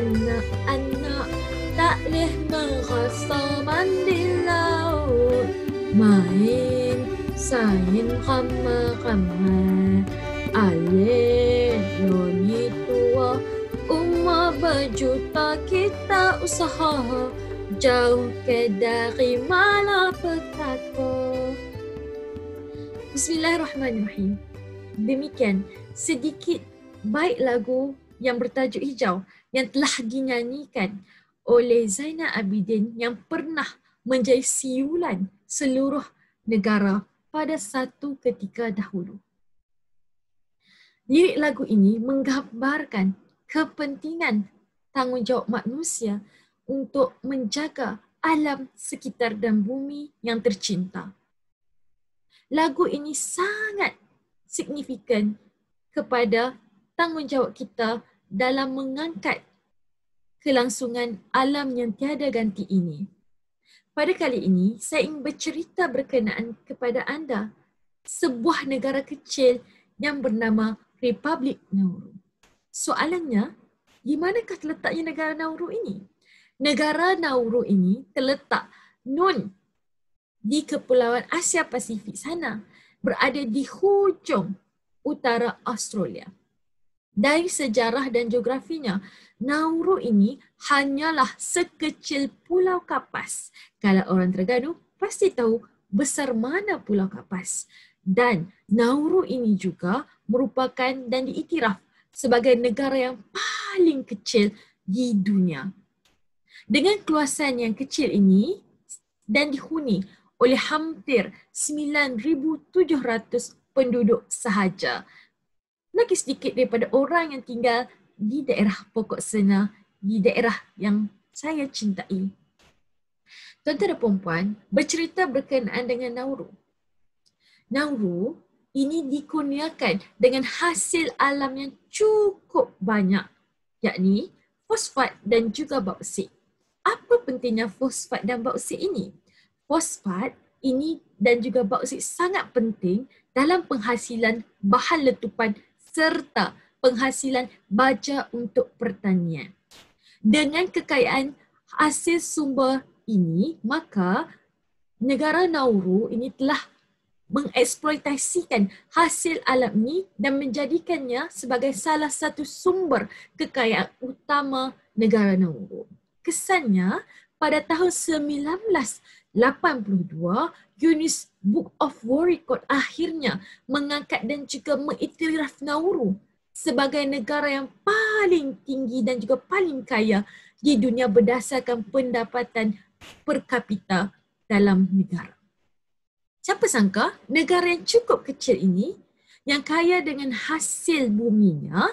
anak-anak tak leh merasa mandi laut, main sain ramai-ramai, alik noni tua, umur berjuta kita usaha, jauh ke dari malapetaka. Bismillahirrahmanirrahim. Demikian sedikit bait lagu yang bertajuk Hijau yang telah dinyanyikan oleh Zainal Abidin yang pernah menjadi siulan seluruh negara pada satu ketika dahulu. Lirik lagu ini menggambarkan kepentingan tanggungjawab manusia untuk menjaga alam sekitar dan bumi yang tercinta. Lagu ini sangat signifikan kepada tanggungjawab kita dalam mengangkat kelangsungan alam yang tiada ganti ini. Pada kali ini, saya ingin bercerita berkenaan kepada anda sebuah negara kecil yang bernama Republik Nauru. Soalannya, di manakah terletaknya negara Nauru ini? Negara Nauru ini terletak di Kepulauan Asia Pasifik sana, berada di hujung utara Australia. Dari sejarah dan geografinya, Nauru ini hanyalah sekecil Pulau Kapas. Kalau orang Terengganu pasti tahu besar mana Pulau Kapas. Dan Nauru ini juga merupakan dan diiktiraf sebagai negara yang paling kecil di dunia. Dengan keluasan yang kecil ini dan dihuni oleh hampir 9,700 penduduk sahaja. Lagi sedikit daripada orang yang tinggal di daerah Pokok Sena, di daerah yang saya cintai. Tuan-tuan dan puan-puan, bercerita berkenaan dengan Nauru. Nauru ini dikurniakan dengan hasil alam yang cukup banyak, yakni fosfat dan juga bauksit. Apa pentingnya fosfat dan bauksit ini? Fosfat ini dan juga bauksit sangat penting dalam penghasilan bahan letupan serta penghasilan baja untuk pertanian. Dengan kekayaan hasil sumber ini, maka negara Nauru ini telah mengeksploitasikan hasil alam ini dan menjadikannya sebagai salah satu sumber kekayaan utama negara Nauru. Kesannya, pada tahun 1982, Guinness Book of World Record akhirnya mengangkat dan juga mengiktiraf Nauru sebagai negara yang paling tinggi dan juga paling kaya di dunia berdasarkan pendapatan per kapita dalam negara. Siapa sangka negara yang cukup kecil ini, yang kaya dengan hasil buminya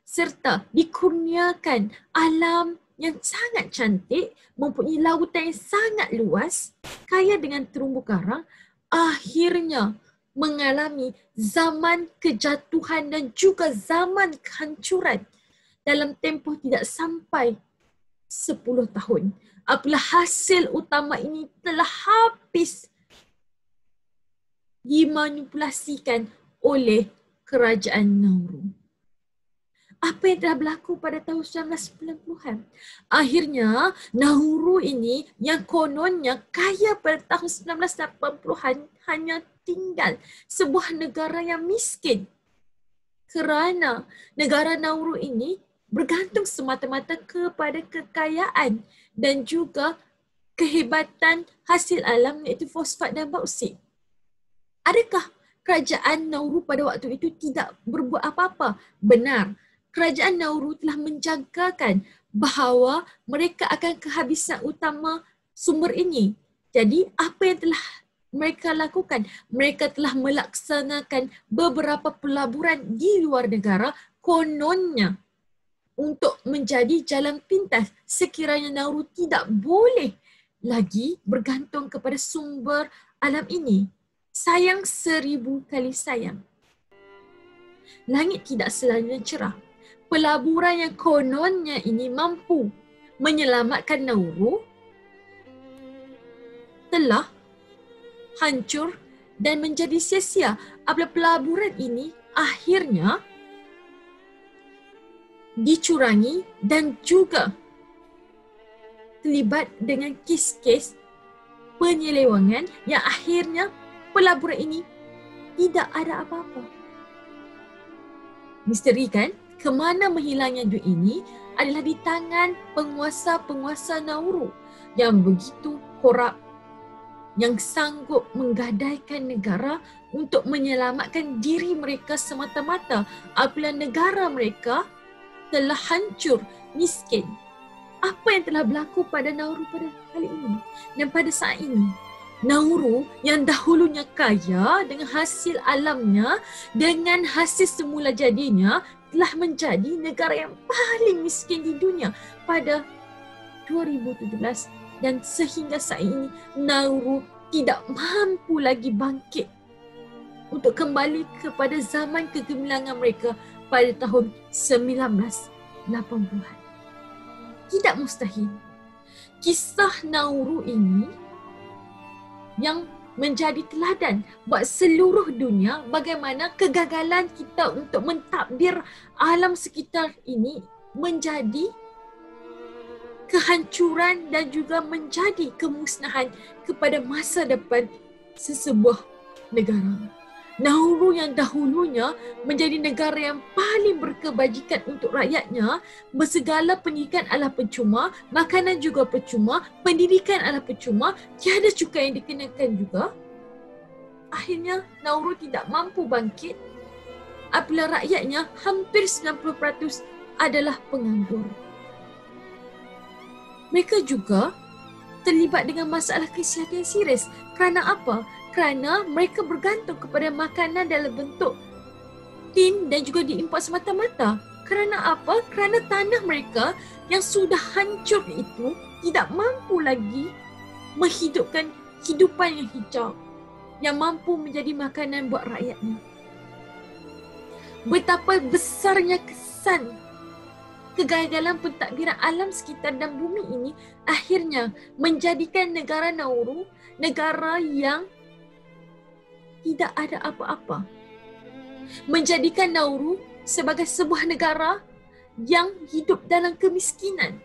serta dikurniakan alam yang sangat cantik, mempunyai lautan yang sangat luas, kaya dengan terumbu karang, akhirnya mengalami zaman kejatuhan dan juga zaman kehancuran dalam tempoh tidak sampai 10 tahun. Apabila hasil utama ini telah habis dimanipulasikan oleh kerajaan Nauru. Apa yang telah berlaku pada tahun 1990-an? Akhirnya, Nauru ini yang kononnya kaya pada tahun 1980-an hanya tinggal sebuah negara yang miskin. Kerana negara Nauru ini bergantung semata-mata kepada kekayaan dan juga kehebatan hasil alam iaitu fosfat dan bauksit. Adakah kerajaan Nauru pada waktu itu tidak berbuat apa-apa? Benar. Kerajaan Nauru telah menjagakan bahawa mereka akan kehabisan utama sumber ini. Jadi apa yang telah mereka lakukan? Mereka telah melaksanakan beberapa pelaburan di luar negara kononnya untuk menjadi jalan pintas sekiranya Nauru tidak boleh lagi bergantung kepada sumber alam ini. Sayang 1000 kali sayang. Langit tidak selalu cerah. Pelaburan yang kononnya ini mampu menyelamatkan Nauru telah hancur dan menjadi sia-sia apabila pelaburan ini akhirnya dicurangi dan juga terlibat dengan kes-kes penyelewangan yang akhirnya pelaburan ini tidak ada apa-apa. Misteri kan? Kemana menghilangnya duit ini adalah di tangan penguasa-penguasa Nauru yang begitu korup, yang sanggup menggadaikan negara untuk menyelamatkan diri mereka semata-mata apabila negara mereka telah hancur, miskin. Apa yang telah berlaku pada Nauru pada kali ini dan pada saat ini? Nauru yang dahulunya kaya dengan hasil alamnya, dengan hasil semula jadinya, telah menjadi negara yang paling miskin di dunia pada 2017 dan sehingga saat ini Nauru tidak mampu lagi bangkit untuk kembali kepada zaman kegemilangan mereka pada tahun 1980-an. Tidak mustahil. Kisah Nauru ini yang menjadi teladan buat seluruh dunia bagaimana kegagalan kita untuk mentadbir alam sekitar ini menjadi kehancuran dan juga menjadi kemusnahan kepada masa depan sesebuah negara. Nauru yang dahulunya menjadi negara yang paling berkebajikan untuk rakyatnya, bersegala pendidikan adalah percuma, makanan juga percuma, pendidikan adalah percuma, tiada cukai yang dikenakan juga. Akhirnya Nauru tidak mampu bangkit apabila rakyatnya hampir 90% adalah penganggur. Mereka juga terlibat dengan masalah kesihatan yang serius. Kerana apa? Kerana mereka bergantung kepada makanan dalam bentuk tin dan juga diimport semata-mata. Kerana apa? Kerana tanah mereka yang sudah hancur itu tidak mampu lagi menghidupkan hidupan yang hijau yang mampu menjadi makanan buat rakyatnya. Betapa besarnya kesan kegagalan pentadbiran alam sekitar dan bumi ini akhirnya menjadikan negara Nauru negara yang tidak ada apa-apa. Menjadikan Nauru sebagai sebuah negara yang hidup dalam kemiskinan.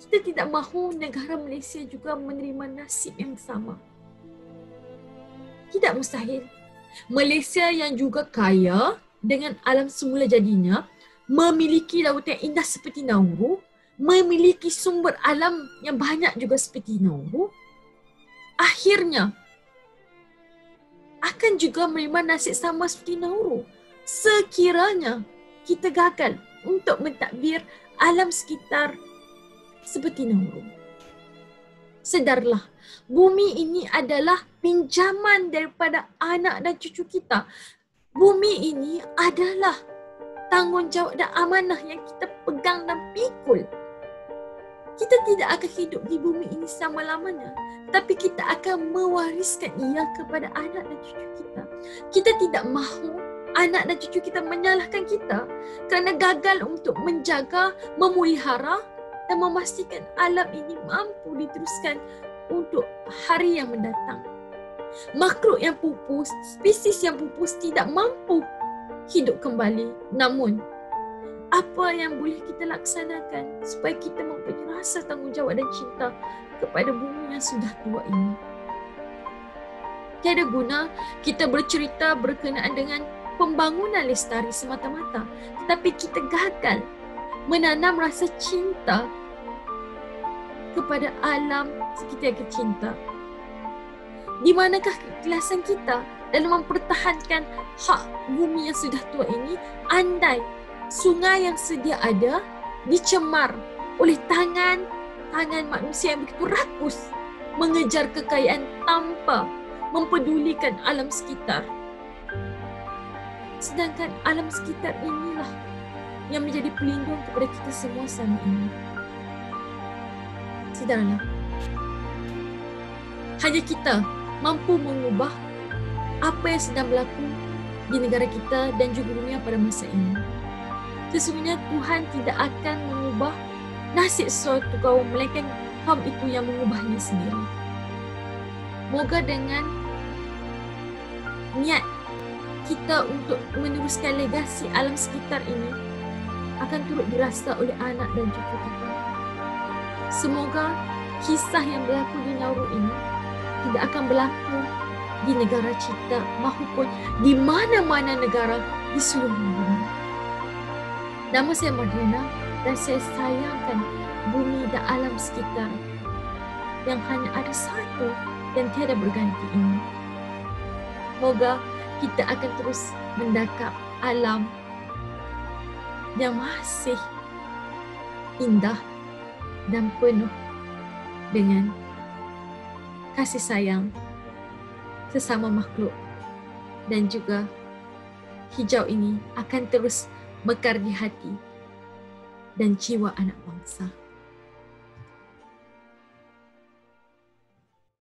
Kita tidak mahu negara Malaysia juga menerima nasib yang sama. Tidak mustahil. Malaysia yang juga kaya dengan alam semula jadinya, memiliki lautan yang indah seperti Nauru, memiliki sumber alam yang banyak juga seperti Nauru, akhirnya akan juga menerima nasib sama seperti Nauru sekiranya kita gagal untuk mentadbir alam sekitar seperti Nauru. Sedarlah, bumi ini adalah pinjaman daripada anak dan cucu kita. Bumi ini adalah tanggungjawab dan amanah yang kita pegang dan pikul. Kita tidak akan hidup di bumi ini selama-lamanya, tapi kita akan mewariskan ia kepada anak dan cucu kita. Kita tidak mahu anak dan cucu kita menyalahkan kita kerana gagal untuk menjaga, memelihara dan memastikan alam ini mampu diteruskan untuk hari yang mendatang. Makhluk yang pupus, spesies yang pupus tidak mampu hidup kembali. Namun, apa yang boleh kita laksanakan supaya kita mempunyai rasa tanggungjawab dan cinta kepada bumi yang sudah tua ini? Tiada guna kita bercerita berkenaan dengan pembangunan lestari semata-mata, tetapi kita gagal menanam rasa cinta kepada alam sekitar kita cinta. Di manakah keikhlasan kita dalam mempertahankan hak bumi yang sudah tua ini andai sungai yang sedia ada dicemar oleh tangan manusia yang begitu rakus mengejar kekayaan tanpa mempedulikan alam sekitar. Sedangkan alam sekitar inilah yang menjadi pelindung kepada kita semua selama ini. Sedarlah, hanya kita mampu mengubah apa yang sedang berlaku di negara kita dan juga dunia pada masa ini. Sesungguhnya Tuhan tidak akan mengubah nasib suatu kaum, melainkan kaum itu yang mengubahnya sendiri. Moga dengan niat kita untuk meneruskan legasi alam sekitar ini akan turut dirasa oleh anak dan cucu kita. Semoga kisah yang berlaku di Nauru ini tidak akan berlaku di negara kita maupun di mana-mana negara di seluruh dunia. Nama saya Madrina dan saya sayangkan bumi dan alam sekitar yang hanya ada satu dan tiada berganti ini. Moga kita akan terus mendakap alam yang masih indah dan penuh dengan kasih sayang sesama makhluk, dan juga hijau ini akan terus mekar di hati dan jiwa anak bangsa.